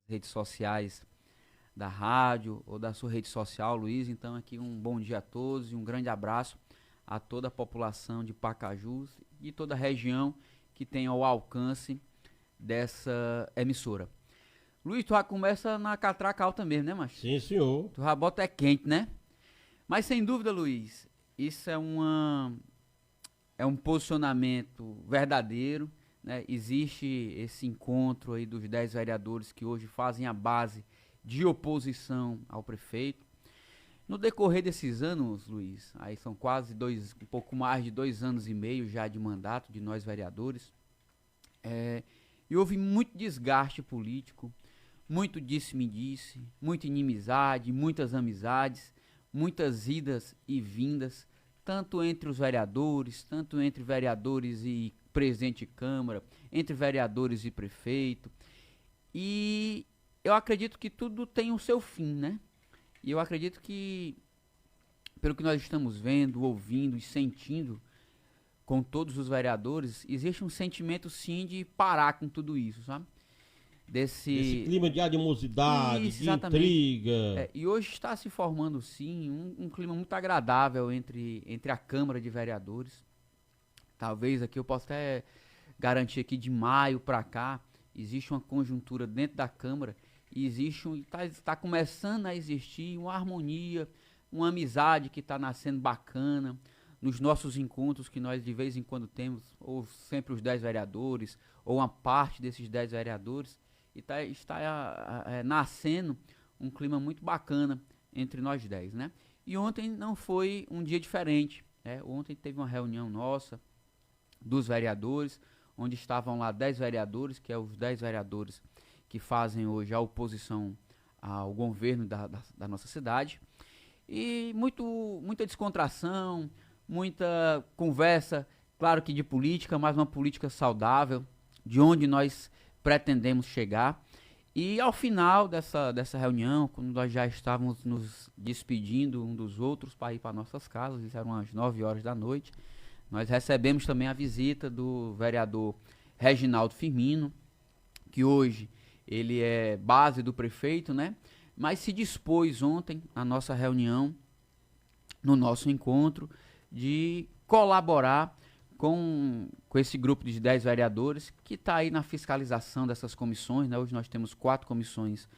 redes sociais da rádio ou da sua rede social, Luiz. Então aqui um bom dia a todos e um grande abraço a toda a população de Pacajus e toda a região que tem ao alcance dessa emissora. Luiz, tu já começa na catraca alta mesmo, né, macho? Sim, senhor. Tu já bota é quente, né? Mas sem dúvida, Luiz, isso é um posicionamento verdadeiro, né? Existe esse encontro aí dos 10 vereadores que hoje fazem a base de oposição ao prefeito. No decorrer desses anos, Luiz, aí são quase um pouco mais de 2 anos e meio já de mandato de nós vereadores, e houve muito desgaste político, muito disse-me-disse, muita inimizade, muitas amizades, muitas idas e vindas, tanto entre os vereadores, tanto entre vereadores e presidente de Câmara, entre vereadores e prefeito. E eu acredito que tudo tem o seu fim, né? E eu acredito que, pelo que nós estamos vendo, ouvindo e sentindo com todos os vereadores, existe um sentimento sim de parar com tudo isso, sabe? Esse clima de animosidade, Isso, de exatamente. intriga. E hoje está se formando sim um clima muito agradável entre a Câmara de Vereadores. Talvez aqui eu possa até garantir que de maio para cá existe uma conjuntura dentro da Câmara e está começando a existir uma harmonia, uma amizade que está nascendo bacana nos nossos encontros que nós de vez em quando temos, ou sempre os 10 vereadores, ou uma parte desses 10 vereadores, e está nascendo um clima muito bacana entre nós 10, né? E ontem não foi um dia diferente, né? Ontem teve uma reunião nossa dos vereadores, onde estavam lá 10 vereadores, que é os 10 vereadores que fazem hoje a oposição ao governo da nossa cidade. E muita descontração, muita conversa, claro que de política, mas uma política saudável, de onde nós pretendemos chegar. E ao final dessa reunião, quando nós já estávamos nos despedindo um dos outros para ir para nossas casas, isso eram as 9 horas da noite, nós recebemos também a visita do vereador Reginaldo Firmino, que hoje ele é base do prefeito, né? Mas se dispôs ontem, na nossa reunião, no nosso encontro, de colaborar com esse grupo de 10 vereadores que está aí na fiscalização dessas comissões, né? Hoje nós temos 4 comissões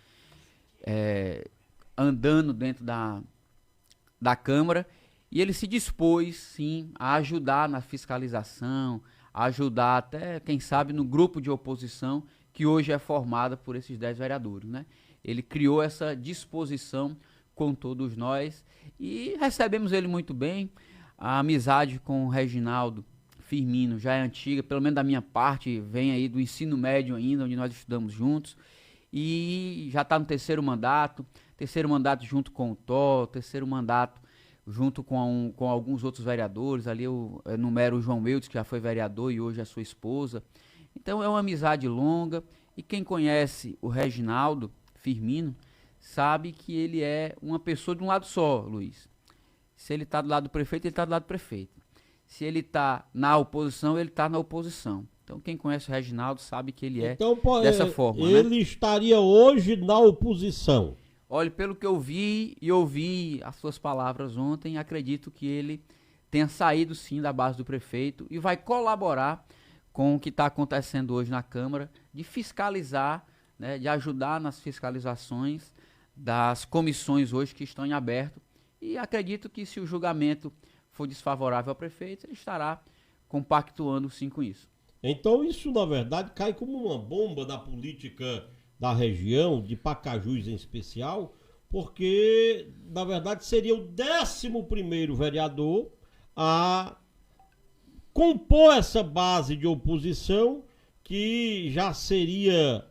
andando dentro da Câmara, e ele se dispôs, sim, a ajudar na fiscalização, a ajudar até, quem sabe, no grupo de oposição que hoje é formada por esses 10 vereadores, né? Ele criou essa disposição com todos nós e recebemos ele muito bem. A amizade com o Reginaldo Firmino já é antiga, pelo menos da minha parte, vem aí do ensino médio ainda, onde nós estudamos juntos, e já está no terceiro mandato junto com o Tó, terceiro mandato junto com alguns outros vereadores, ali eu enumero o João Eudes, que já foi vereador e hoje é sua esposa. Então é uma amizade longa, e quem conhece o Reginaldo Firmino sabe que ele é uma pessoa de um lado só, Luiz. Se ele está do lado do prefeito, ele está do lado do prefeito. Se ele está na oposição, ele está na oposição. Então quem conhece o Reginaldo sabe que ele então, dessa forma, ele né? estaria hoje na oposição. Olha, pelo que eu vi e ouvi as suas palavras ontem, acredito que ele tenha saído sim da base do prefeito e vai colaborar com o que está acontecendo hoje na Câmara, de fiscalizar, né, de ajudar nas fiscalizações das comissões hoje que estão em aberto. E acredito que se o julgamento for desfavorável ao prefeito, ele estará compactuando sim com isso. Então isso, na verdade, cai como uma bomba da política da região, de Pacajus em especial, porque, na verdade, seria o 11º vereador a compor essa base de oposição, que já seria,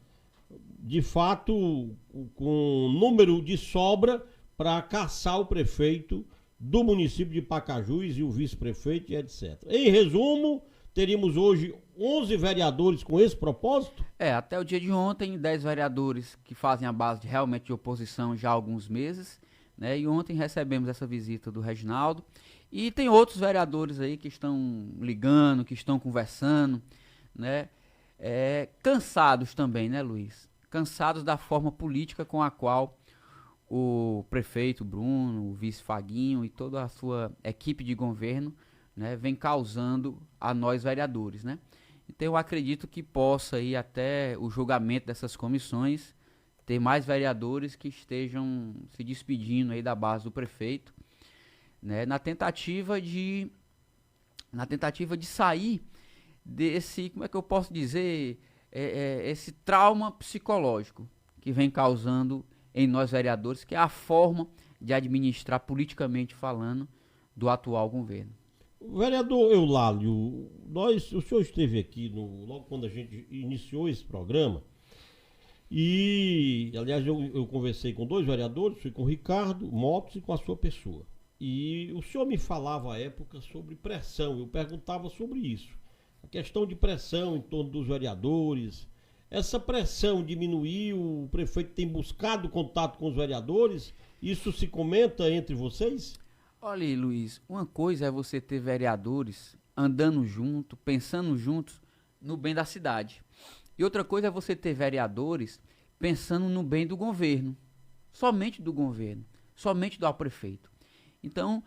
de fato, com número de sobra para caçar o prefeito do município de Pacajus e o vice-prefeito e etc. Em resumo, teríamos hoje 11 vereadores com esse propósito? Até o dia de ontem, 10 vereadores que fazem a base realmente de oposição já há alguns meses, né? E ontem recebemos essa visita do Reginaldo. E tem outros vereadores aí que estão ligando, que estão conversando, né? Cansados também, né, Luiz? cansados da forma política com a qual o prefeito Bruno, o vice Faguinho e toda a sua equipe de governo, né, vem causando a nós vereadores, né? Então eu acredito que possa ir até o julgamento dessas comissões, ter mais vereadores que estejam se despedindo aí da base do prefeito, né, na tentativa de sair desse, como é que eu posso dizer, esse trauma psicológico que vem causando em nós vereadores, que é a forma de administrar politicamente falando do atual governo. Vereador Eulálio, o senhor esteve aqui logo quando a gente iniciou esse programa e, aliás, eu conversei com 2 vereadores, fui com o Ricardo Motos e com a sua pessoa. E o senhor me falava à época sobre pressão, eu perguntava sobre isso. A questão de pressão em torno dos vereadores, essa pressão diminuiu, o prefeito tem buscado contato com os vereadores, isso se comenta entre vocês? Olha aí, Luiz, uma coisa é você ter vereadores andando junto, pensando juntos no bem da cidade. E outra coisa é você ter vereadores pensando no bem do governo, somente do governo, somente do prefeito. Então,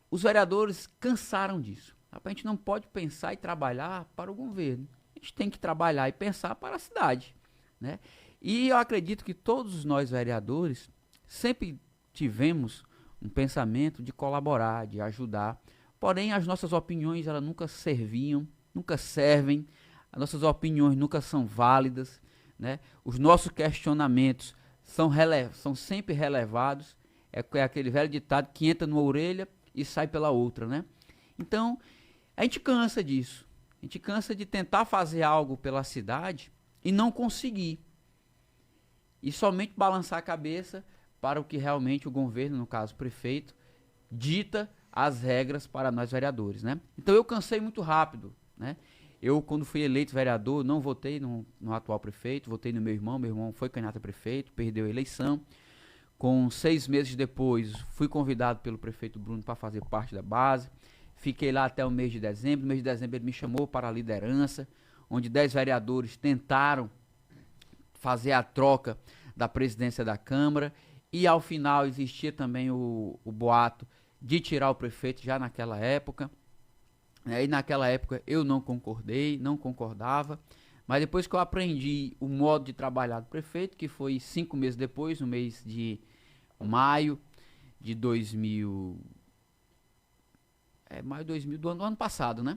os vereadores cansaram disso. A gente não pode pensar e trabalhar para o governo. A gente tem que trabalhar e pensar para a cidade, né? E eu acredito que todos nós vereadores sempre tivemos um pensamento de colaborar, de ajudar. Porém, as nossas opiniões, elas nunca serviam, nunca servem. As nossas opiniões nunca são válidas, né? Os nossos questionamentos são sempre relevados. É aquele velho ditado que entra numa orelha e sai pela outra, né? Então, a gente cansa disso. A gente cansa de tentar fazer algo pela cidade e não conseguir. E somente balançar a cabeça para o que realmente o governo, no caso o prefeito, dita as regras para nós vereadores, né? Então eu cansei muito rápido, né? Eu, quando fui eleito vereador, não votei no atual prefeito, votei no meu irmão foi candidato a prefeito, perdeu a eleição. Com 6 meses depois, fui convidado pelo prefeito Bruno para fazer parte da base. Fiquei lá até o mês de dezembro. No mês de dezembro ele me chamou para a liderança, onde 10 vereadores tentaram fazer a troca da presidência da Câmara. E ao final existia também o boato de tirar o prefeito já naquela época. E naquela época eu não concordava. Mas depois que eu aprendi o modo de trabalhar do prefeito, que foi 5 meses depois, no mês de maio de 2000... maio de 2000 do ano passado, né?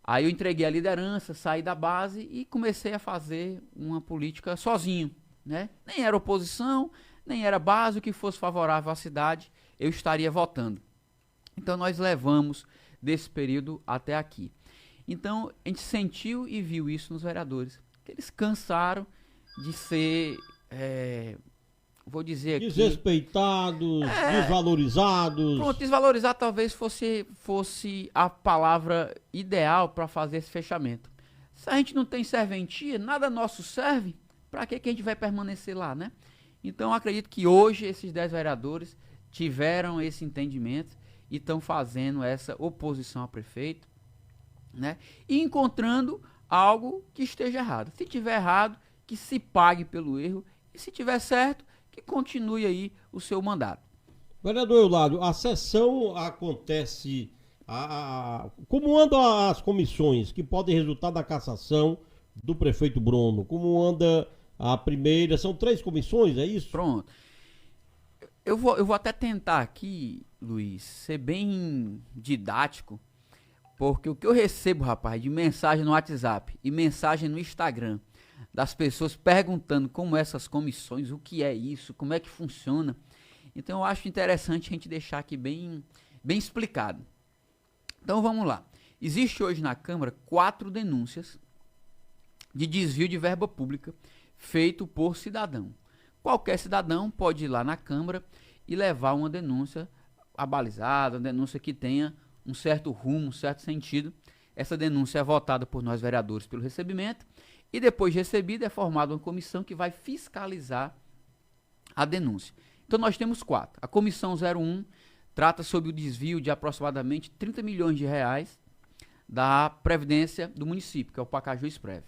Aí eu entreguei a liderança, saí da base e comecei a fazer uma política sozinho, né? Nem era oposição, nem era base, o que fosse favorável à cidade, eu estaria votando. Então nós levamos desse período até aqui. Então a gente sentiu e viu isso nos vereadores, que eles cansaram de ser, vou dizer aqui, desrespeitados, desvalorizados. Pronto, desvalorizar talvez fosse a palavra ideal para fazer esse fechamento. Se a gente não tem serventia, nada nosso serve, para que a gente vai permanecer lá, né? Então eu acredito que hoje esses 10 vereadores tiveram esse entendimento e estão fazendo essa oposição ao prefeito, né? E encontrando algo que esteja errado. Se tiver errado, que se pague pelo erro, e se tiver certo, que continue aí o seu mandato. Vereador Eulálio, a sessão acontece, como andam as comissões que podem resultar da cassação do prefeito Bruno? Como anda a primeira? São 3 comissões, é isso? Pronto. Eu vou até tentar aqui, Luiz, ser bem didático, porque o que eu recebo, rapaz, de mensagem no WhatsApp e mensagem no Instagram, das pessoas perguntando como essas comissões, o que é isso, como é que funciona. Então eu acho interessante a gente deixar aqui bem explicado. Então vamos lá. Existe hoje na Câmara 4 denúncias de desvio de verba pública feito por cidadão. Qualquer cidadão pode ir lá na Câmara e levar uma denúncia abalizada, uma denúncia que tenha um certo rumo, um certo sentido. Essa denúncia é votada por nós vereadores pelo recebimento e depois de recebida é formada uma comissão que vai fiscalizar a denúncia. Então nós temos 4. A comissão 01 trata sobre o desvio de aproximadamente 30 milhões de reais da Previdência do município, que é o Pacajus Prev.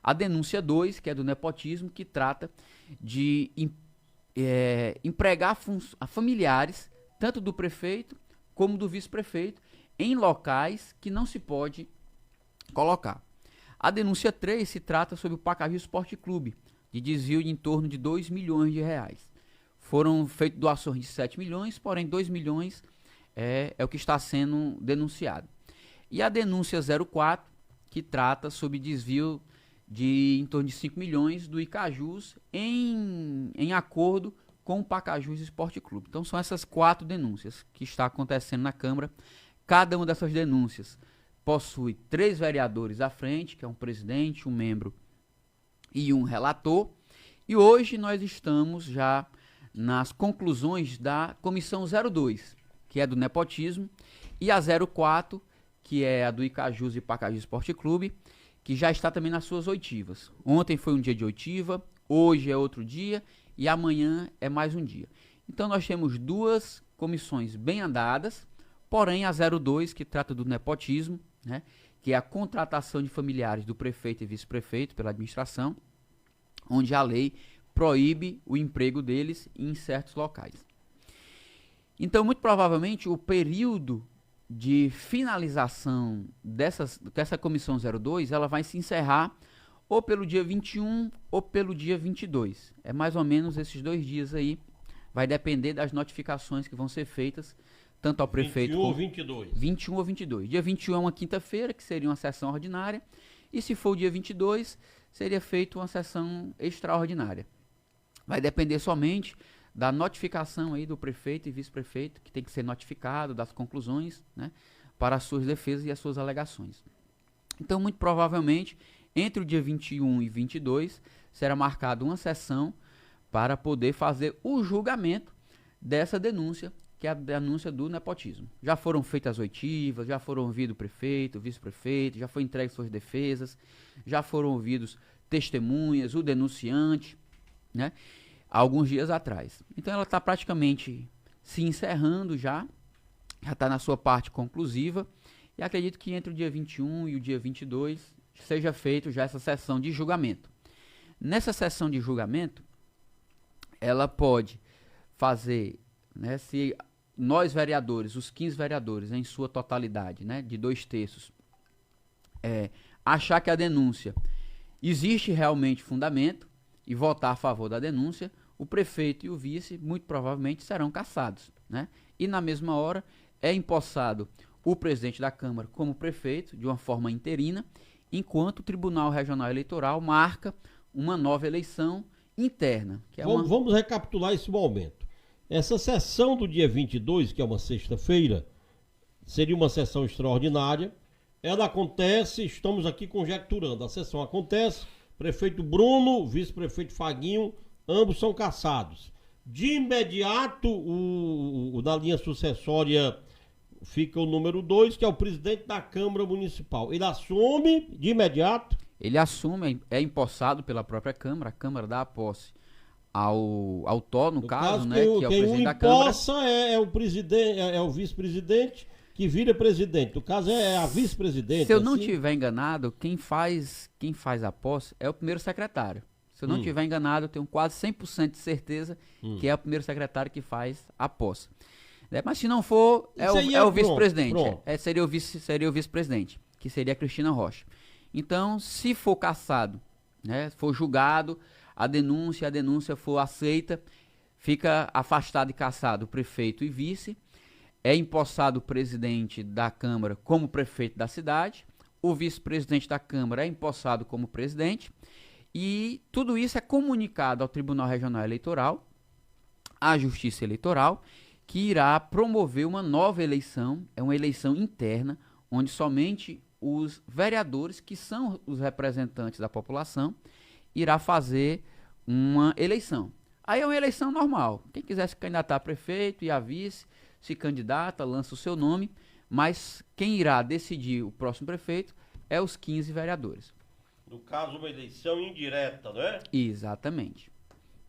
A denúncia 2, que é do nepotismo, que trata de empregar a familiares, tanto do prefeito como do vice-prefeito, em locais que não se pode colocar. A denúncia 3 se trata sobre o Pacaju Esporte Clube, de desvio de em torno de 2 milhões de reais. Foram feitas doações de 7 milhões, porém 2 milhões é o que está sendo denunciado. E a denúncia 04, que trata sobre desvio de em torno de 5 milhões do Icajus em acordo com o Pacajus Esporte Clube. Então são essas 4 denúncias que está acontecendo na Câmara. Cada uma dessas denúncias possui 3 vereadores à frente, que é um presidente, um membro e um relator. E hoje nós estamos já nas conclusões da Comissão 02, que é do nepotismo, e a 04, que é a do Icajus e Pacajus Esporte Clube, que já está também nas suas oitivas. Ontem foi um dia de oitiva, hoje é outro dia e amanhã é mais um dia. Então nós temos 2 comissões bem andadas, porém a 02, que trata do nepotismo, né, que é a contratação de familiares do prefeito e vice-prefeito pela administração, onde a lei proíbe o emprego deles em certos locais. Então, muito provavelmente, o período de finalização dessa comissão 02, ela vai se encerrar ou pelo dia 21 ou pelo dia 22. É mais ou menos esses 2 dias aí. Vai depender das notificações que vão ser feitas, tanto ao prefeito... 21 ou 22. 21 ou 22. Dia 21 é uma quinta-feira, que seria uma sessão ordinária. E se for o dia 22, seria feita uma sessão extraordinária. Vai depender somente da notificação aí do prefeito e vice-prefeito, que tem que ser notificado das conclusões, né, para as suas defesas e as suas alegações. Então, muito provavelmente, entre o dia 21 e 22, será marcada uma sessão para poder fazer o julgamento dessa denúncia, que é a denúncia do nepotismo. Já foram feitas oitivas, já foram ouvidos o prefeito, o vice-prefeito, já foi entregue suas defesas, já foram ouvidos testemunhas, o denunciante, né, alguns dias atrás. Então ela está praticamente se encerrando já está na sua parte conclusiva, e acredito que entre o dia 21 e o dia 22 seja feito já essa sessão de julgamento. Nessa sessão de julgamento, ela pode fazer, né, se nós vereadores, os 15 vereadores em sua totalidade, né, de 2/3, achar que a denúncia existe realmente fundamento e votar a favor da denúncia, o prefeito e o vice muito provavelmente serão cassados, né? E na mesma hora é empossado o presidente da Câmara como prefeito de uma forma interina, enquanto o Tribunal Regional Eleitoral marca uma nova eleição interna. Que é Vamos recapitular esse momento. Essa sessão do dia 22, que é uma sexta-feira, seria uma sessão extraordinária. Ela acontece, estamos aqui conjecturando, a sessão acontece, prefeito Bruno, vice-prefeito Faguinho, ambos são cassados. De imediato, na linha sucessória fica o número 2, que é o presidente da Câmara Municipal. Ele assume de imediato? Ele assume, é empossado pela própria Câmara, a Câmara dá a posse ao Tó, no caso, né, que é o presidente da Câmara. Quem empossa é o presidente, é o vice-presidente, que vira presidente. No caso é a vice-presidente. Se eu não estiver enganado, quem faz a posse é o primeiro secretário. Se eu não estiver enganado, eu tenho quase 100% de certeza que é o primeiro secretário que faz a posse. Mas se não for, é o vice-presidente. Seria o vice-presidente, que seria a Cristina Rocha. Então, se for cassado, né, for julgado, a denúncia for aceita, fica afastado e cassado o prefeito e vice, é empossado o presidente da Câmara como prefeito da cidade, o vice-presidente da Câmara é empossado como presidente, e tudo isso é comunicado ao Tribunal Regional Eleitoral, à Justiça Eleitoral, que irá promover uma nova eleição, é uma eleição interna, onde somente os vereadores, que são os representantes da população, irá fazer uma eleição. Aí é uma eleição normal. Quem quiser se candidatar a prefeito e a vice, se candidata, lança o seu nome, mas quem irá decidir o próximo prefeito é os 15 vereadores. No caso, uma eleição indireta, não é? Exatamente.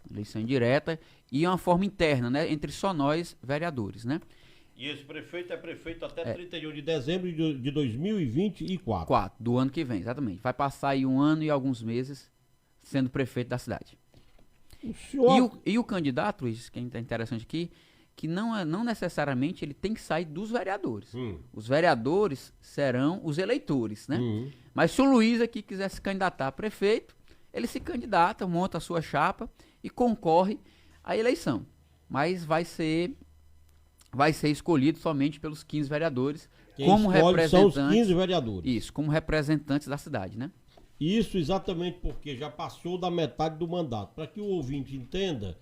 Eleição indireta e uma forma interna, né, entre só nós, vereadores, né? E esse prefeito é prefeito até 31 de dezembro de 2024. Do ano que vem, exatamente. Vai passar aí 1 ano e alguns meses sendo prefeito da cidade. E o candidato, Luiz, que é interessante aqui, que não necessariamente ele tem que sair dos vereadores. Os vereadores serão os eleitores, né? Mas se o Luiz aqui quiser se candidatar a prefeito, ele se candidata, monta a sua chapa e concorre à eleição. Mas vai ser escolhido somente pelos 15 vereadores como representantes. São os 15 vereadores. Isso, como representantes da cidade, né? Isso exatamente porque já passou da metade do mandato. Para que o ouvinte entenda,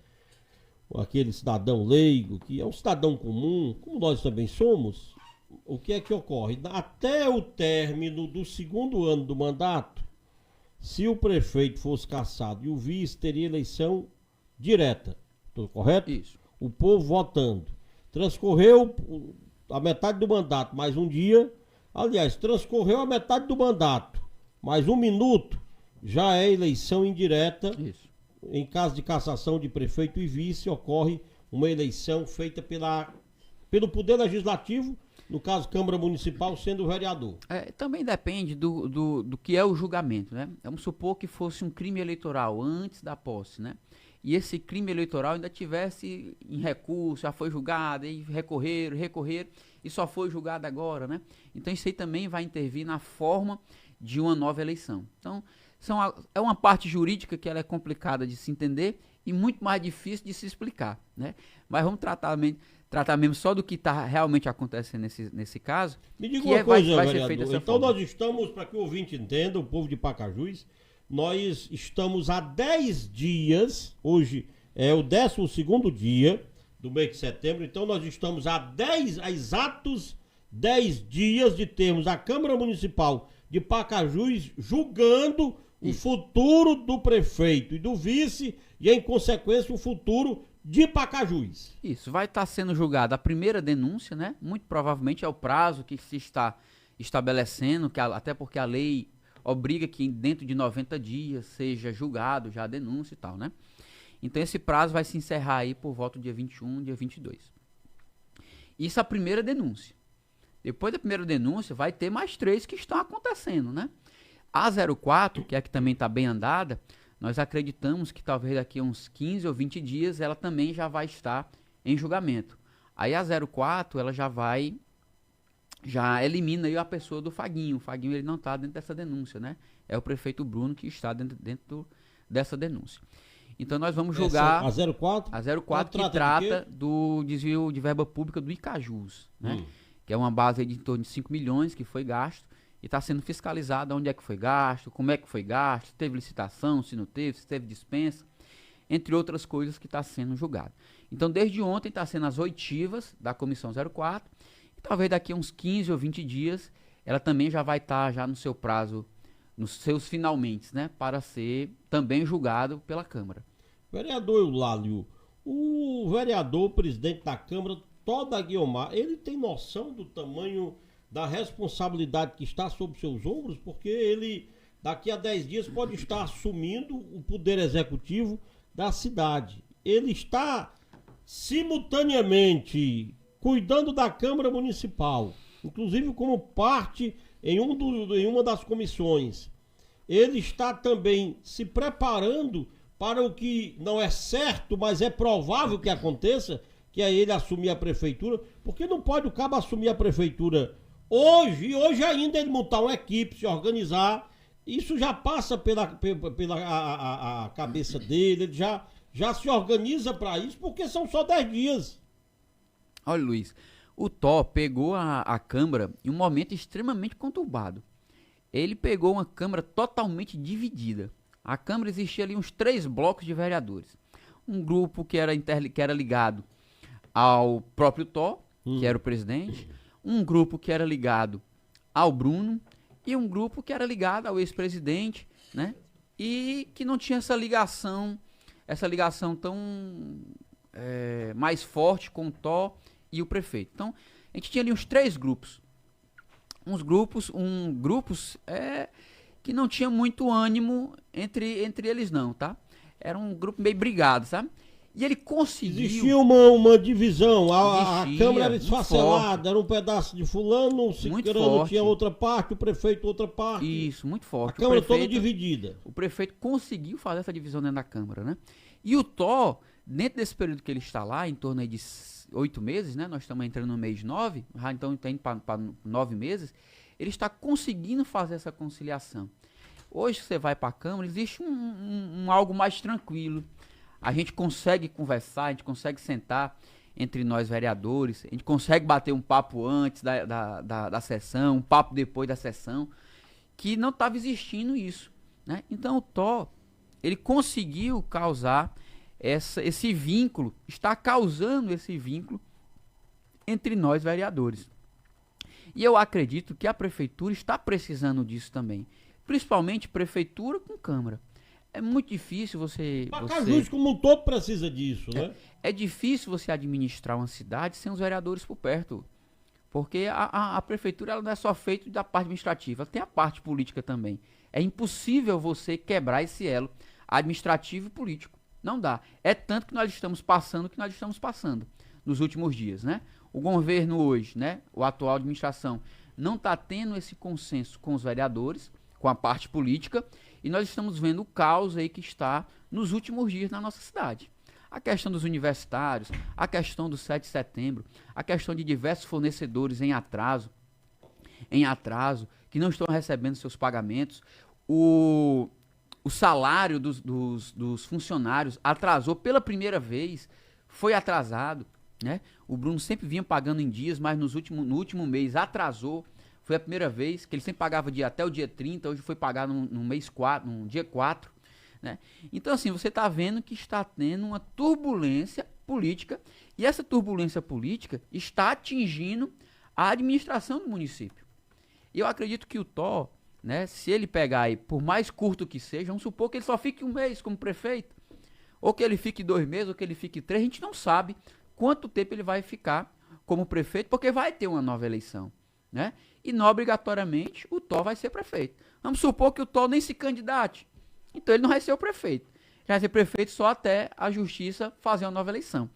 aquele cidadão leigo, que é um cidadão comum, como nós também somos, o que é que ocorre? Até o término do 2º ano do mandato, se o prefeito fosse cassado e o vice, teria eleição direta. Tudo correto? Isso. O povo votando. Transcorreu a metade do mandato, mais um dia. Aliás, transcorreu a metade do mandato, mais 1 minuto, já é eleição indireta. Isso. Em caso de cassação de prefeito e vice, ocorre uma eleição feita pelo Poder Legislativo, no caso Câmara Municipal, sendo o vereador. Também depende do que é o julgamento, né? Vamos supor que fosse um crime eleitoral antes da posse, né? E esse crime eleitoral ainda tivesse em recurso, já foi julgado, e recorreram, e só foi julgado agora, né? Então isso aí também vai intervir na forma de uma nova eleição. Então, é uma parte jurídica que ela é complicada de se entender e muito mais difícil de se explicar, né? Mas vamos tratar mesmo só do que está realmente acontecendo nesse caso. Me diga uma coisa, vai ser feito dessa então forma. Nós estamos, para que o ouvinte entenda, o povo de Pacajus, nós estamos há 10 dias, hoje é o 12º dia do mês de setembro, então nós estamos há exatos 10 dias de termos a Câmara Municipal de Pacajus julgando o futuro do prefeito e do vice e, em consequência, o futuro de Pacajus. Isso, vai estar sendo julgada a primeira denúncia, né? Muito provavelmente é o prazo que se está estabelecendo, até porque a lei obriga que dentro de 90 dias seja julgado já a denúncia e tal, né? Então esse prazo vai se encerrar aí por volta do dia 21, dia 22. Isso é a primeira denúncia. Depois da primeira denúncia, vai ter mais 3 que estão acontecendo, né? A 04, que é a que também está bem andada, nós acreditamos que talvez daqui a uns 15 ou 20 dias ela também já vai estar em julgamento. Aí a 04, ela já elimina aí a pessoa do Faguinho. O Faguinho ele não está dentro dessa denúncia, né? É o prefeito Bruno que está dentro dessa denúncia. Então nós vamos julgar a 04? A 04 que trata do desvio de verba pública do Icajus, né? Que é uma base de em torno de 5 milhões que foi gasto e está sendo fiscalizado onde é que foi gasto, como é que foi gasto, se teve licitação, se não teve, se teve dispensa, entre outras coisas que está sendo julgado. Então desde ontem está sendo as oitivas da Comissão 04 e talvez daqui a uns 15 ou 20 dias ela também já vai estar já no seu prazo, nos seus finalmente, né, para ser também julgado pela Câmara. Vereador Eulálio, o vereador, presidente da Câmara, Toda Guiomar, ele tem noção do tamanho da responsabilidade que está sobre seus ombros? Porque ele, daqui a 10 dias, pode estar assumindo o poder executivo da cidade. Ele está simultaneamente cuidando da Câmara Municipal, inclusive como parte em uma das comissões. Ele está também se preparando para o que não é certo, mas é provável que aconteça, que é ele assumir a prefeitura, porque não pode o cabo assumir a prefeitura hoje, e hoje ainda ele montar uma equipe, se organizar, isso já passa pela cabeça dele, ele já se organiza para isso, porque são só 10 dias. Olha, Luiz, o Tó pegou a Câmara em um momento extremamente conturbado. Ele pegou uma Câmara totalmente dividida. A Câmara existia ali uns 3 blocos de vereadores. Um grupo que era ligado ao próprio Tó, que era o presidente, um grupo que era ligado ao Bruno e um grupo que era ligado ao ex-presidente, né? E que não tinha essa ligação tão mais forte com o Tó e o prefeito. Então, a gente tinha ali uns 3 grupos. Grupos que não tinha muito ânimo entre eles não, tá? Era um grupo meio brigado, sabe? E ele conseguiu... Existia uma divisão, a Câmara era esfacelada, era um pedaço de fulano, o ciclano tinha outra parte, o prefeito outra parte. Isso, muito forte. A Câmara toda dividida. O prefeito conseguiu fazer essa divisão dentro da Câmara, né? E o Tó, dentro desse período que ele está lá, em torno aí de 8 meses, né? Nós estamos entrando no mês 9, então está indo para 9 meses, ele está conseguindo fazer essa conciliação. Hoje você vai para a Câmara, existe algo mais tranquilo. A gente consegue conversar, a gente consegue sentar entre nós vereadores, a gente consegue bater um papo antes da sessão, um papo depois da sessão, que não estava existindo isso, né? Então o Tó, ele conseguiu causar esse vínculo, está causando esse vínculo entre nós vereadores. E eu acredito que a prefeitura está precisando disso também, principalmente prefeitura com Câmara. É muito difícil você... Pacajus como um todo precisa disso, né? É difícil você administrar uma cidade sem os vereadores por perto. Porque a prefeitura ela não é só feita da parte administrativa, ela tem a parte política também. É impossível você quebrar esse elo administrativo e político. Não dá. É tanto que nós estamos passando o que nós estamos passando nos últimos dias, né? O governo hoje, né? A atual administração não está tendo esse consenso com os vereadores, com a parte política, e nós estamos vendo o caos aí que está nos últimos dias na nossa cidade. A questão dos universitários, a questão do 7 de setembro, a questão de diversos fornecedores em atraso, que não estão recebendo seus pagamentos, o salário dos funcionários atrasou pela primeira vez, foi atrasado, né? O Bruno sempre vinha pagando em dias, mas no último mês atrasou. Foi a primeira vez que ele sempre pagava até o dia 30, hoje foi pagar no mês 4, no dia 4, né? Então assim, você está vendo que está tendo uma turbulência política, e essa turbulência política está atingindo a administração do município. E eu acredito que o Tó, né, se ele pegar aí, por mais curto que seja, vamos supor que ele só fique 1 mês como prefeito, ou que ele fique 2 meses, ou que ele fique 3, a gente não sabe quanto tempo ele vai ficar como prefeito, porque vai ter uma nova eleição, né? E não obrigatoriamente o Tó vai ser prefeito. Vamos supor que o Tó nem se candidate. Então ele não vai ser o prefeito. Ele vai ser prefeito só até a justiça fazer uma nova eleição.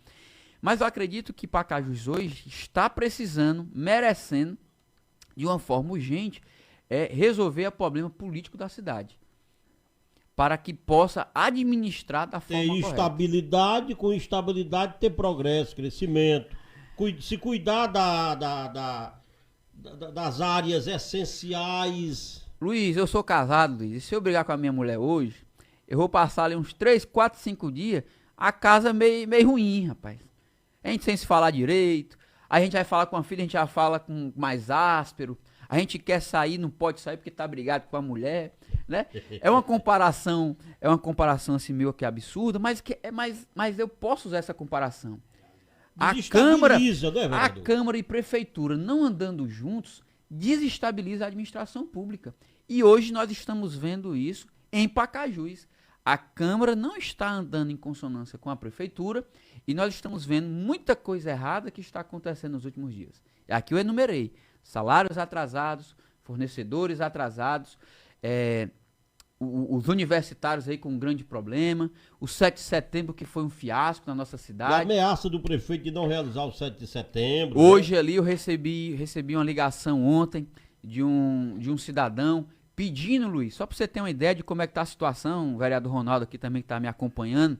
Mas eu acredito que Pacajus hoje está precisando, merecendo, de uma forma urgente, resolver o problema político da cidade. Para que possa administrar da forma correta. Ter estabilidade, com estabilidade ter progresso, crescimento. Se cuidar das áreas essenciais. Luiz, eu sou casado, Luiz, e se eu brigar com a minha mulher hoje, eu vou passar ali uns 3, 4, 5 dias, a casa meio ruim, rapaz. A gente sem se falar direito, a gente vai falar com a filha, a gente já fala com mais áspero, a gente quer sair, não pode sair porque tá brigado com a mulher, né? É uma comparação assim meio que absurda, mas eu posso usar essa comparação. A Câmara e Prefeitura não andando juntos desestabiliza a administração pública. E hoje nós estamos vendo isso em Pacajus. A Câmara não está andando em consonância com a Prefeitura e nós estamos vendo muita coisa errada que está acontecendo nos últimos dias. Aqui eu enumerei: salários atrasados, fornecedores atrasados, os universitários aí com um grande problema, o 7 de setembro que foi um fiasco na nossa cidade. A ameaça do prefeito de não realizar o 7 de setembro. Hoje, né? Ali eu recebi uma ligação ontem de um cidadão pedindo, Luiz, só para você ter uma ideia de como é que tá a situação, o vereador Ronaldo aqui também que está me acompanhando,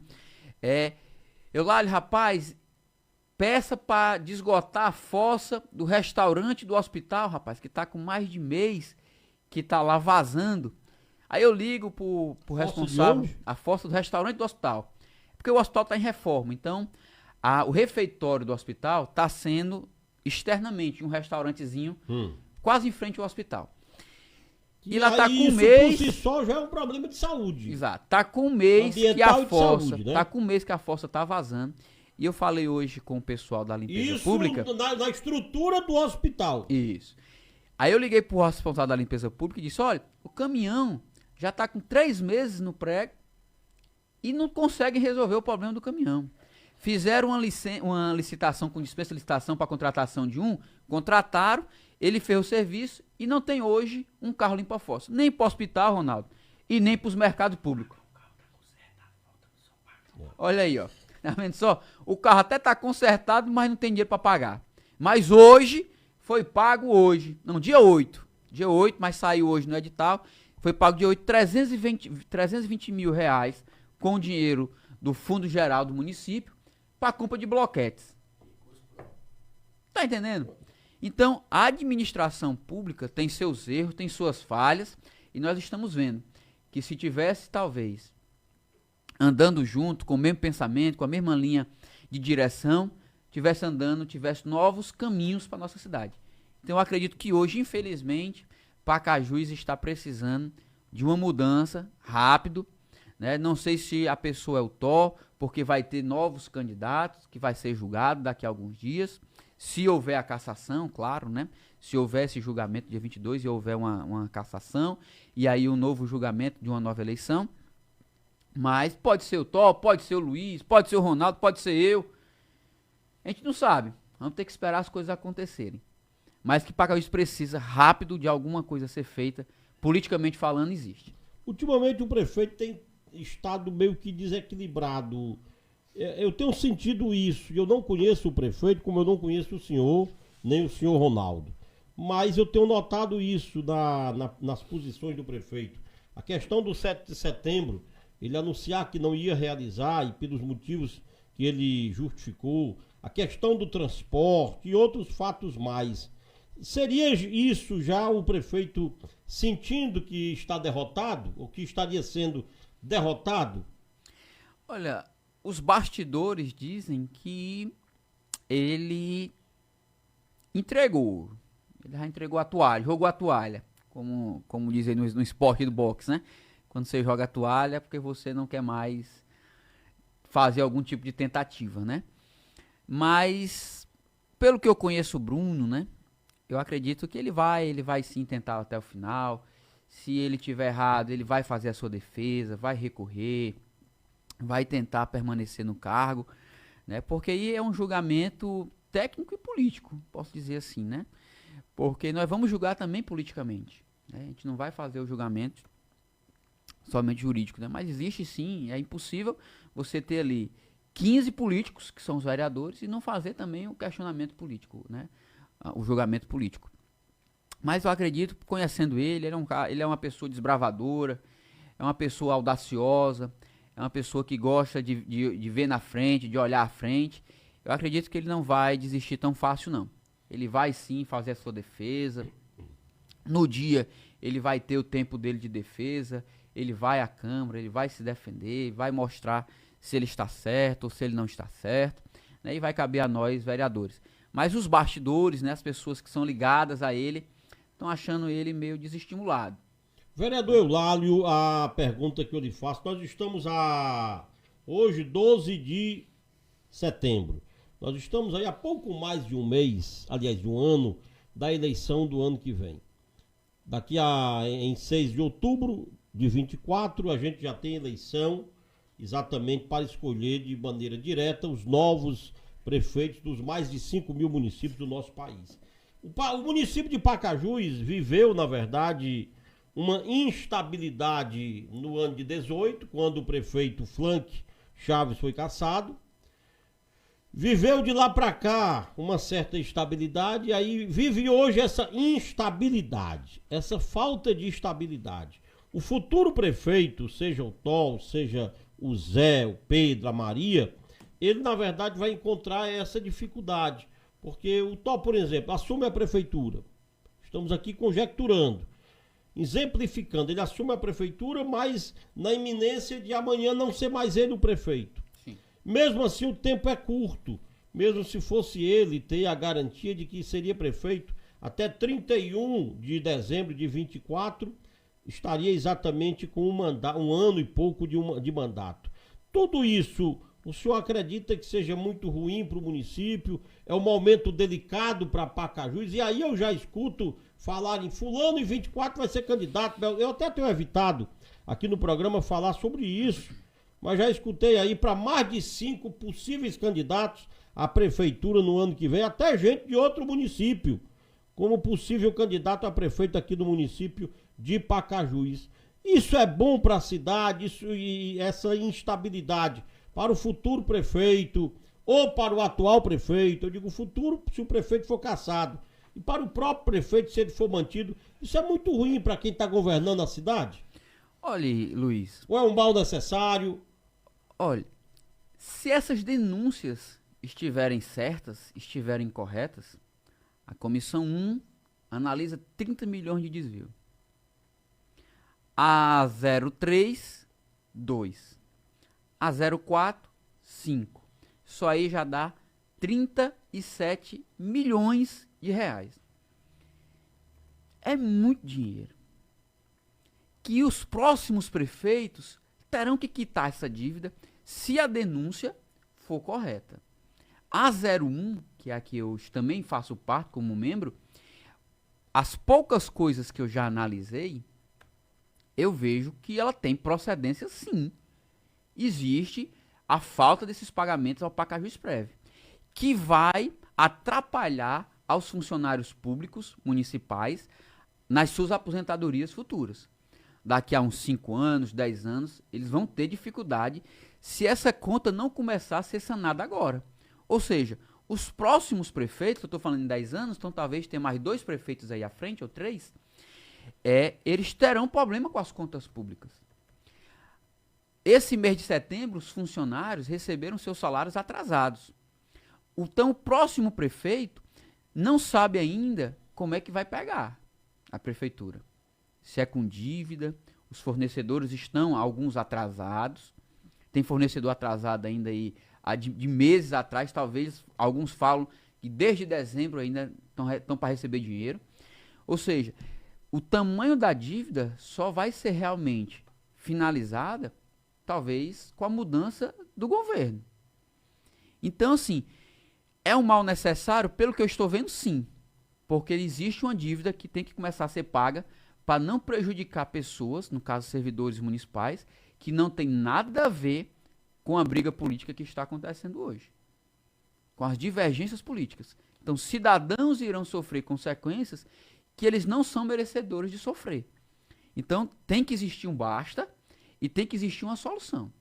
rapaz, peça para desgotar a fossa do restaurante do hospital, rapaz, que está com mais de mês, que está lá vazando. Aí eu ligo pro responsável, a fossa do restaurante do hospital. Porque o hospital está em reforma. Então, o refeitório do hospital está sendo externamente um restaurantezinho quase em frente ao hospital. E lá tá com um mês. Por si só já é um problema de saúde. Exato. Tá com um mês que a fossa. Saúde, né? Tá com um mês que a fossa tá vazando. E eu falei hoje com o pessoal da limpeza pública. Na estrutura do hospital. Isso. Aí eu liguei pro responsável da limpeza pública e disse: olha, o caminhão já está com 3 meses no prego e não conseguem resolver o problema do caminhão. Fizeram uma licitação com dispensa de licitação para contratação de contrataram, ele fez o serviço e não tem hoje um carro limpa-fossa. Nem para o hospital, Ronaldo, e nem para os mercados públicos. Olha aí, ó. Tá vendo só? O carro até tá consertado, mas não tem dinheiro para pagar. Mas hoje, foi pago hoje, não, dia 8, mas saiu hoje no edital, foi pago dia 8, 320 mil reais com dinheiro do Fundo Geral do município para compra de bloquetes. Tá entendendo? Então, a administração pública tem seus erros, tem suas falhas, e nós estamos vendo que se tivesse, talvez, andando junto, com o mesmo pensamento, com a mesma linha de direção, tivesse novos caminhos para nossa cidade. Então, eu acredito que hoje, infelizmente, Pacajus está precisando de uma mudança rápido, né? Não sei se a pessoa é o Tó, porque vai ter novos candidatos que vai ser julgado daqui a alguns dias. Se houver a cassação, claro, né? Se houver esse julgamento dia 22 e houver uma cassação, e aí um novo julgamento de uma nova eleição. Mas pode ser o Tó, pode ser o Luiz, pode ser o Ronaldo, pode ser eu. A gente não sabe. Vamos ter que esperar as coisas acontecerem. Mas que Pacajus precisa rápido de alguma coisa ser feita, politicamente falando, existe. Ultimamente o prefeito tem estado meio que desequilibrado. Eu tenho sentido isso, e eu não conheço o prefeito, como eu não conheço o senhor, nem o senhor Ronaldo. Mas eu tenho notado isso nas posições do prefeito. A questão do 7 de setembro, ele anunciar que não ia realizar, e pelos motivos que ele justificou, a questão do transporte e outros fatos mais. Seria isso já o prefeito sentindo que está derrotado, ou que estaria sendo derrotado? Olha, os bastidores dizem que ele já entregou a toalha, jogou a toalha, como dizem no esporte do boxe, né? Quando você joga a toalha é porque você não quer mais fazer algum tipo de tentativa, né? Mas, pelo que eu conheço o Bruno, né? Eu acredito que ele vai sim tentar até o final. Se ele tiver errado, ele vai fazer a sua defesa, vai recorrer, vai tentar permanecer no cargo, né? Porque aí é um julgamento técnico e político, posso dizer assim, né? Porque nós vamos julgar também politicamente, né? A gente não vai fazer o julgamento somente jurídico, né? Mas existe sim, é impossível você ter ali 15 políticos, que são os vereadores, e não fazer também o questionamento político, né? O julgamento político. Mas eu acredito, conhecendo ele é uma pessoa desbravadora, é uma pessoa audaciosa, é uma pessoa que gosta de ver na frente, de olhar à frente. Eu acredito que ele não vai desistir tão fácil, não. Ele vai sim fazer a sua defesa. No dia, ele vai ter o tempo dele de defesa, ele vai à Câmara, ele vai se defender, vai mostrar se ele está certo ou se ele não está certo, né? E vai caber a nós, vereadores. Mas os bastidores, né, as pessoas que são ligadas a ele, estão achando ele meio desestimulado. Vereador Eulálio, a pergunta que eu lhe faço, nós estamos hoje, 12 de setembro. Nós estamos aí há pouco mais de um mês, aliás, de um ano, da eleição do ano que vem. Em 6 de outubro de 24, a gente já tem eleição exatamente para escolher de maneira direta os novos prefeitos dos mais de 5 mil municípios do nosso país. O município de Pacajus viveu, na verdade, uma instabilidade no ano de 18, quando o prefeito Flank Chaves foi cassado. Viveu de lá para cá uma certa estabilidade, e aí vive hoje essa instabilidade, essa falta de estabilidade. O futuro prefeito, seja o Tó, seja o Zé, o Pedro, a Maria, ele na verdade vai encontrar essa dificuldade, porque o Tó, por exemplo, assume a prefeitura. Estamos aqui conjecturando, exemplificando, ele assume a prefeitura, mas na iminência de amanhã não ser mais ele o prefeito. Sim. Mesmo assim o tempo é curto, mesmo se fosse ele ter a garantia de que seria prefeito até 31 de dezembro de 24, estaria exatamente com um ano e pouco de mandato. Tudo isso, o senhor acredita que seja muito ruim para o município? É um momento delicado para Pacajus? E aí eu já escuto falar em fulano em 24 vai ser candidato. Eu até tenho evitado aqui no programa falar sobre isso, mas já escutei aí para mais de 5 possíveis candidatos à prefeitura no ano que vem, até gente de outro município, como possível candidato a prefeito aqui do município de Pacajus. Isso é bom para a cidade, e essa instabilidade para o futuro prefeito ou para o atual prefeito, eu digo futuro se o prefeito for cassado, e para o próprio prefeito se ele for mantido, isso é muito ruim para quem está governando a cidade? Olha, Luiz. Ou é um mal necessário? Olha, se essas denúncias estiverem certas, estiverem corretas, a comissão 1 analisa 30 milhões de desvio. A 03, 2. A 04, 5. Só aí já dá 37 milhões de reais. É muito dinheiro. Que os próximos prefeitos terão que quitar essa dívida se a denúncia for correta. A 01, que é a que eu também faço parte como membro, as poucas coisas que eu já analisei, eu vejo que ela tem procedência sim. Existe a falta desses pagamentos ao Pacajusprev, que vai atrapalhar aos funcionários públicos municipais nas suas aposentadorias futuras. Daqui a uns 5 anos, 10 anos, eles vão ter dificuldade se essa conta não começar a ser sanada agora. Ou seja, os próximos prefeitos, eu estou falando em 10 anos, então talvez tenha mais 2 prefeitos aí à frente, ou 3, eles terão problema com as contas públicas. Esse mês de setembro, os funcionários receberam seus salários atrasados. Então, o próximo prefeito não sabe ainda como é que vai pegar a prefeitura. Se é com dívida, os fornecedores estão, alguns atrasados. Tem fornecedor atrasado ainda aí de meses atrás, talvez alguns falam que desde dezembro ainda estão para receber dinheiro. Ou seja, o tamanho da dívida só vai ser realmente finalizada, talvez, com a mudança do governo. Então, assim, é um mal necessário, pelo que eu estou vendo, sim. Porque existe uma dívida que tem que começar a ser paga para não prejudicar pessoas, no caso servidores municipais, que não tem nada a ver com a briga política que está acontecendo hoje, com as divergências políticas. Então, cidadãos irão sofrer consequências que eles não são merecedores de sofrer. Então, tem que existir um basta e tem que existir uma solução.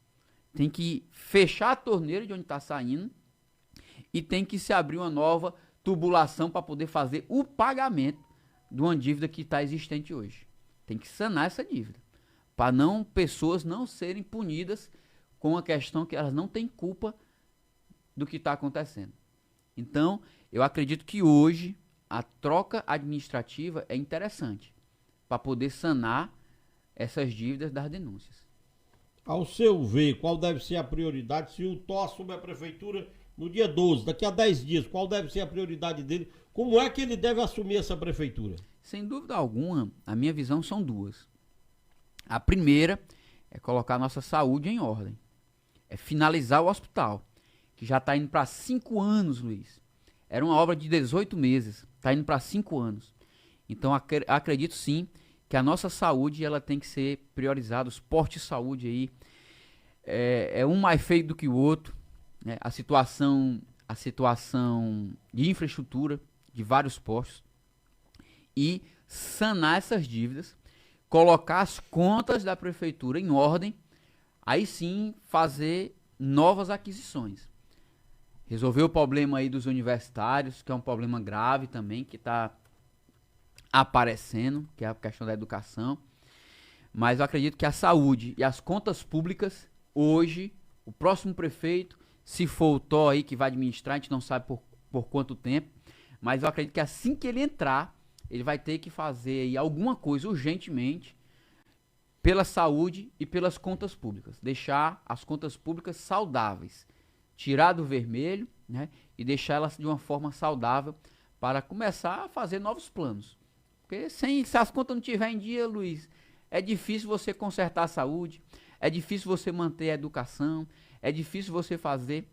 Tem que fechar a torneira de onde está saindo e tem que se abrir uma nova tubulação para poder fazer o pagamento de uma dívida que está existente hoje. Tem que sanar essa dívida, para pessoas não serem punidas com a questão que elas não têm culpa do que está acontecendo. Então, eu acredito que hoje a troca administrativa é interessante para poder sanar essas dívidas das denúncias. Ao seu ver, qual deve ser a prioridade se o Tó assume a prefeitura no dia 12, daqui a 10 dias, qual deve ser a prioridade dele? Como é que ele deve assumir essa prefeitura? Sem dúvida alguma, a minha visão são duas. A primeira é colocar a nossa saúde em ordem. É finalizar o hospital, que já está indo para 5 anos, Luiz. Era uma obra de 18 meses, está indo para 5 anos. Então, acredito sim que a nossa saúde ela tem que ser priorizada. Os postos de saúde aí é um mais feio do que o outro. Né? A situação de infraestrutura de vários postos. E sanar essas dívidas, colocar as contas da prefeitura em ordem, aí sim fazer novas aquisições. Resolver o problema aí dos universitários, que é um problema grave também, que está aparecendo, que é a questão da educação. Mas eu acredito que a saúde e as contas públicas, hoje, o próximo prefeito, se for o Tó aí que vai administrar, a gente não sabe por quanto tempo, mas eu acredito que assim que ele entrar, ele vai ter que fazer aí alguma coisa urgentemente pela saúde e pelas contas públicas. Deixar as contas públicas saudáveis. Tirar do vermelho, né, e deixar elas de uma forma saudável para começar a fazer novos planos. Porque se as contas não estiverem em dia, Luiz, é difícil você consertar a saúde, é difícil você manter a educação, é difícil você fazer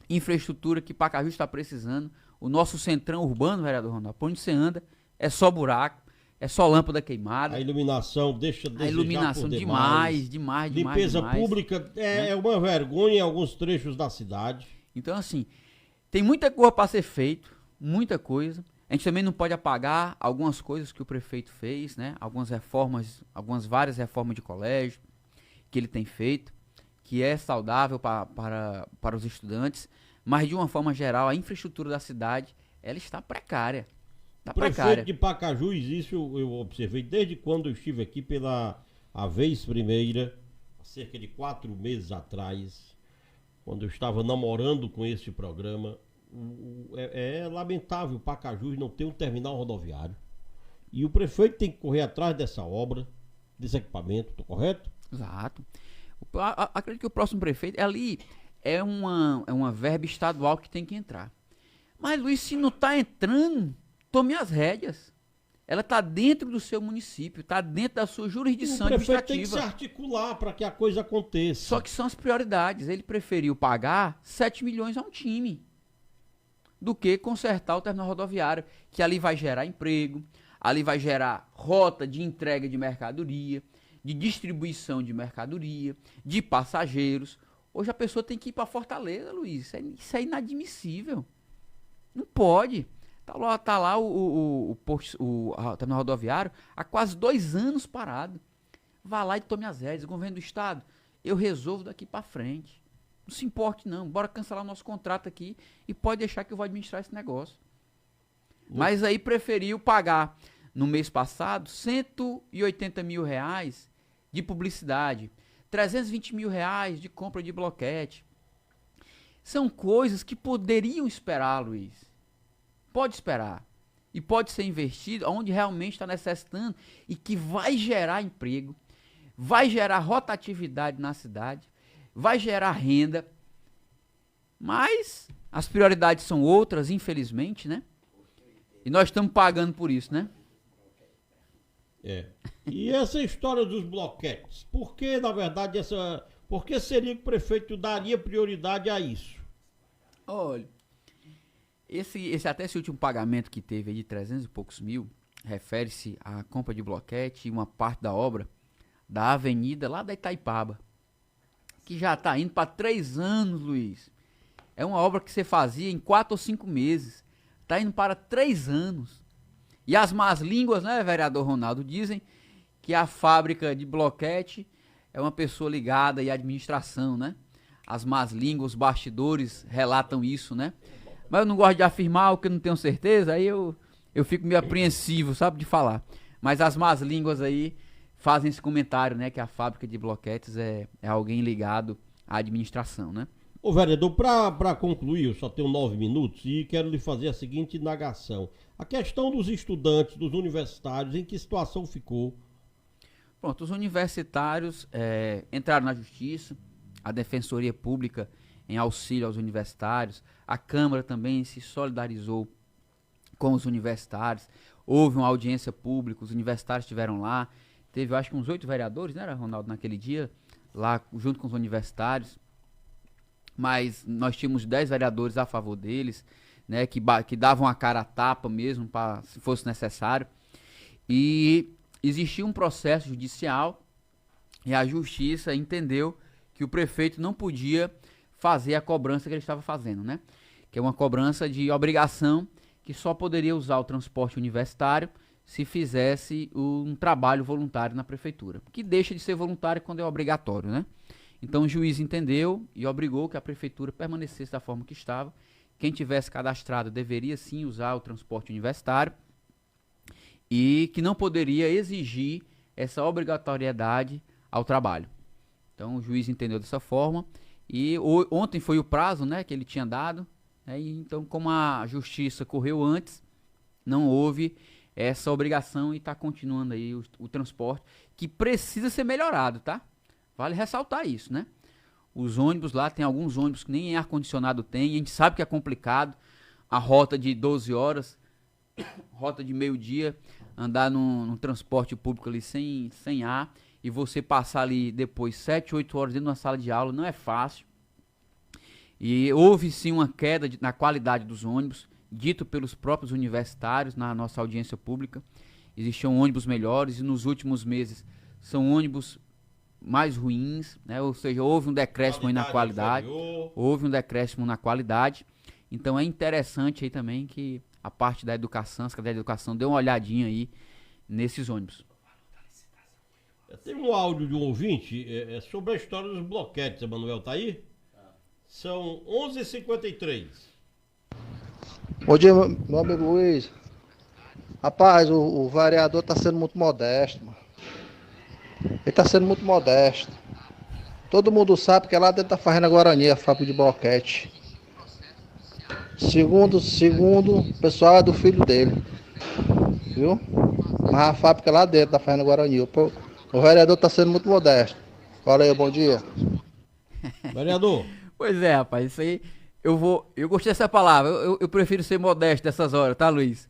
infraestrutura que Pacajus está precisando. O nosso centrão urbano, vereador Ronaldo, por onde você anda, é só buraco, é só lâmpada queimada. A iluminação deixa a iluminação demais. Limpeza pública é uma vergonha em alguns trechos da cidade. Então, assim, tem muita coisa para ser feito, muita coisa. A gente também não pode apagar algumas coisas que o prefeito fez, né? Várias reformas de colégio que ele tem feito, que é saudável para os estudantes, mas de uma forma geral, a infraestrutura da cidade, ela está precária. Está Prefeito precária. de Pacajus, isso eu observei desde quando eu estive aqui pela a vez primeira, há cerca de 4 meses atrás, quando eu estava namorando com esse programa. É lamentável Pacajus não ter um terminal rodoviário. E o prefeito tem que correr atrás dessa obra, desse equipamento, tô correto? Exato. Acredito que o próximo prefeito, ali é uma verba estadual que tem que entrar. Mas, Luiz, se não está entrando, tome as rédeas. Ela está dentro do seu município, está dentro da sua jurisdição administrativa. O prefeito tem que se articular para que a coisa aconteça. Só que são as prioridades. Ele preferiu pagar 7 milhões a um time do que consertar o terminal rodoviário, que ali vai gerar emprego, ali vai gerar rota de entrega de mercadoria, de distribuição de mercadoria, de passageiros. Hoje a pessoa tem que ir para Fortaleza, Luiz. Isso é inadmissível. Não pode. Tá lá o terminal rodoviário há quase 2 anos parado. Vá lá e tome as rédeas. Governo do estado, eu resolvo daqui para frente. Não se importe não. Bora cancelar o nosso contrato aqui e pode deixar que eu vou administrar esse negócio. Mas aí preferiu pagar no mês passado 180 mil reais de publicidade, 320 mil reais de compra de bloquete. São coisas que poderiam esperar, Luiz. Pode esperar. E pode ser investido onde realmente está necessitando e que vai gerar emprego, vai gerar rotatividade na cidade, vai gerar renda. Mas as prioridades são outras, infelizmente, né? E nós estamos pagando por isso, né? E essa história dos bloquetes, por que, na verdade, por que seria que o prefeito daria prioridade a isso? Olha, até esse último pagamento que teve aí de 300 e poucos mil, refere-se à compra de bloquete e uma parte da obra da avenida lá da Itaipaba, que já está indo para 3 anos, Luiz. É uma obra que você fazia em 4 ou 5 meses. Está indo para 3 anos. E as más línguas, né, vereador Ronaldo, dizem que a fábrica de bloquete é uma pessoa ligada à administração, né? As más línguas, os bastidores relatam isso, né? Mas eu não gosto de afirmar o que eu não tenho certeza, aí eu fico meio apreensivo, sabe, de falar. Mas as más línguas aí fazem esse comentário, né, que a fábrica de bloquetes é alguém ligado à administração, né? Ô vereador, para concluir, eu só tenho 9 minutos e quero lhe fazer a seguinte indagação. A questão dos estudantes, dos universitários, em que situação ficou? Pronto, os universitários entraram na justiça, a Defensoria Pública em auxílio aos universitários, a Câmara também se solidarizou com os universitários, houve uma audiência pública, os universitários estiveram lá, teve, eu acho que uns 8 vereadores, né, Ronaldo, naquele dia, lá junto com os universitários, mas nós tínhamos 10 vereadores a favor deles, né, que davam a cara a tapa mesmo, se fosse necessário, e existia um processo judicial e a justiça entendeu que o prefeito não podia fazer a cobrança que ele estava fazendo, né, que é uma cobrança de obrigação que só poderia usar o transporte universitário se fizesse um trabalho voluntário na prefeitura, que deixa de ser voluntário quando é obrigatório, né. Então o juiz entendeu e obrigou que a prefeitura permanecesse da forma que estava. Quem tivesse cadastrado deveria sim usar o transporte universitário e que não poderia exigir essa obrigatoriedade ao trabalho. Então o juiz entendeu dessa forma e ontem foi o prazo, né, que ele tinha dado, né, e então como a justiça correu antes, não houve essa obrigação e está continuando aí o transporte, que precisa ser melhorado, tá? Vale ressaltar isso, né? Os ônibus lá, tem alguns ônibus que nem ar-condicionado tem, e a gente sabe que é complicado, a rota de 12 horas, rota de meio-dia, andar num transporte público ali sem ar, e você passar ali depois 7, 8 horas dentro de uma sala de aula, não é fácil. E houve sim uma queda na qualidade dos ônibus, dito pelos próprios universitários na nossa audiência pública. Existiam ônibus melhores, e nos últimos meses são ônibus mais ruins, né? Ou seja, houve um decréscimo aí na qualidade, houve um decréscimo na qualidade, então é interessante aí também que a parte da educação, a Secretaria da Educação dê uma olhadinha aí nesses ônibus. Tem um áudio de um ouvinte sobre a história dos bloquetes, Emanuel, tá aí? São 11h53. Bom dia, meu amigo Luiz. Rapaz, o vereador tá sendo muito modesto, mano. Ele tá sendo muito modesto. Todo mundo sabe que é lá dentro da Fazenda Guarani, a fábrica de boquete. Segundo o pessoal é do filho dele. Viu? Mas a fábrica é lá dentro da Fazenda Guarani. O vereador tá sendo muito modesto. Fala aí, bom dia. Vereador. Pois é, rapaz, isso aí eu gostei dessa palavra, eu prefiro ser modesto nessas horas, tá, Luiz?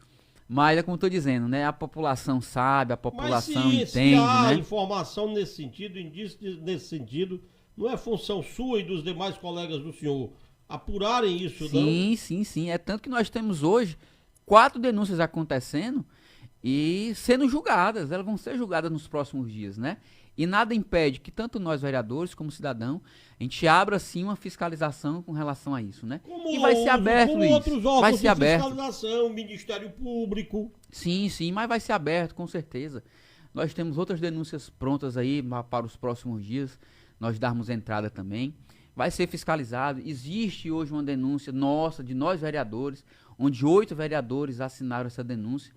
Mas é como eu tô dizendo, né? A população sabe, a população entende, se há né? informação nesse sentido, indício nesse sentido, não é função sua e dos demais colegas do senhor apurarem isso, não? Sim. É tanto que nós temos hoje 4 denúncias acontecendo e sendo julgadas. Elas vão ser julgadas nos próximos dias, né? E nada impede que tanto nós vereadores como cidadão, a gente abra sim uma fiscalização com relação a isso, né? Como e vai ser aberto, Luiz. Outros órgãos vai ser aberto. Fiscalização, Ministério Público. Sim, mas vai ser aberto, com certeza. Nós temos outras denúncias prontas aí para os próximos dias, nós darmos entrada também. Vai ser fiscalizado. Existe hoje uma denúncia nossa, de nós vereadores, onde 8 vereadores assinaram essa denúncia.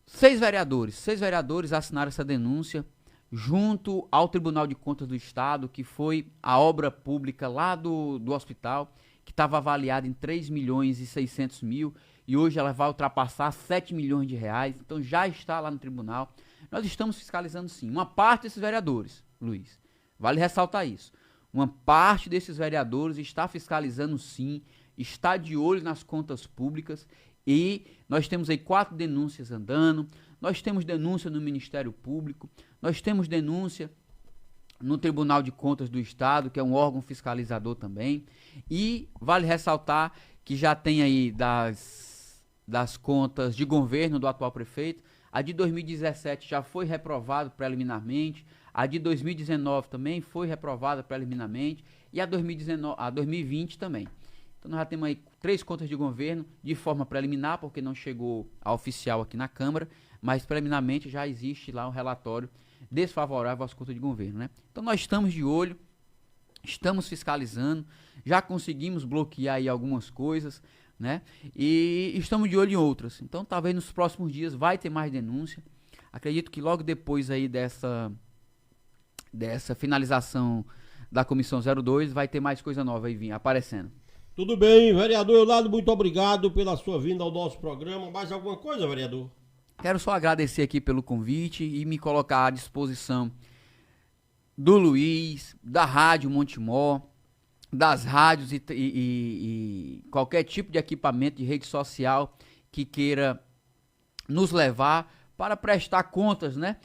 6 vereadores assinaram essa denúncia junto ao Tribunal de Contas do Estado, que foi a obra pública lá do hospital, que estava avaliada em 3.600.000 e hoje ela vai ultrapassar 7 milhões de reais, então já está lá no tribunal. Nós estamos fiscalizando sim, uma parte desses vereadores, Luiz, vale ressaltar isso, uma parte desses vereadores está fiscalizando sim, está de olho nas contas públicas. E nós temos aí 4 denúncias andando, nós temos denúncia no Ministério Público, nós temos denúncia no Tribunal de Contas do Estado, que é um órgão fiscalizador também. E vale ressaltar que já tem aí das contas de governo do atual prefeito, a de 2017 já foi reprovada preliminarmente, a de 2019 também foi reprovada preliminarmente e a 2020 também. Então nós já temos aí 3 contas de governo de forma preliminar, porque não chegou a oficial aqui na Câmara, mas preliminarmente já existe lá um relatório desfavorável às contas de governo, né? Então nós estamos de olho, estamos fiscalizando, já conseguimos bloquear aí algumas coisas, né? E estamos de olho em outras. Então talvez nos próximos dias vai ter mais denúncia. Acredito que logo depois aí dessa finalização da Comissão 02 vai ter mais coisa nova aí aparecendo. Tudo bem, vereador Eulado, muito obrigado pela sua vinda ao nosso programa. Mais alguma coisa, vereador? Quero só agradecer aqui pelo convite e me colocar à disposição do Luiz, da Rádio Montemor, das rádios e qualquer tipo de equipamento de rede social que queira nos levar para prestar contas, né,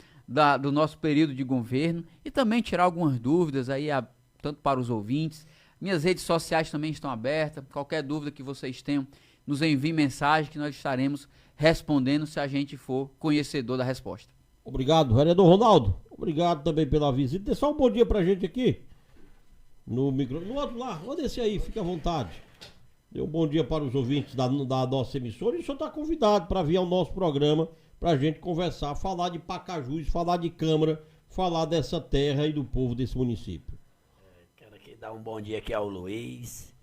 do nosso período de governo e também tirar algumas dúvidas aí, tanto para os ouvintes. Minhas redes sociais também estão abertas. Qualquer dúvida que vocês tenham, nos enviem mensagem que nós estaremos respondendo se a gente for conhecedor da resposta. Obrigado, vereador Ronaldo. Obrigado também pela visita. Dê só um bom dia pra gente aqui. No outro lá, pode descer aí, fica à vontade. Dê um bom dia para os ouvintes da nossa emissora. E o senhor está convidado para vir ao nosso programa pra gente conversar, falar de Pacajus, falar de Câmara, falar dessa terra e do povo desse município. Dar um bom dia aqui ao Luiz,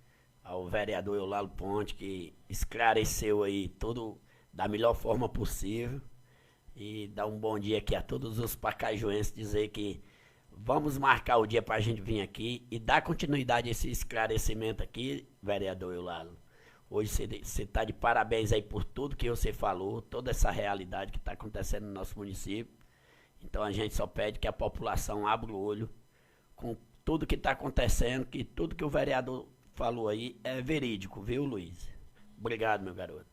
ao vereador Eulalo Ponte, que esclareceu aí tudo da melhor forma possível. E dar um bom dia aqui a todos os pacajuenses, dizer que vamos marcar o dia pra gente vir aqui e dar continuidade a esse esclarecimento aqui, vereador Eulalo. Hoje você tá de parabéns aí por tudo que você falou, toda essa realidade que está acontecendo no nosso município. Então a gente só pede que a população abra o olho com tudo que está acontecendo, que tudo que o vereador falou aí é verídico, viu, Luiz? Obrigado, meu garoto.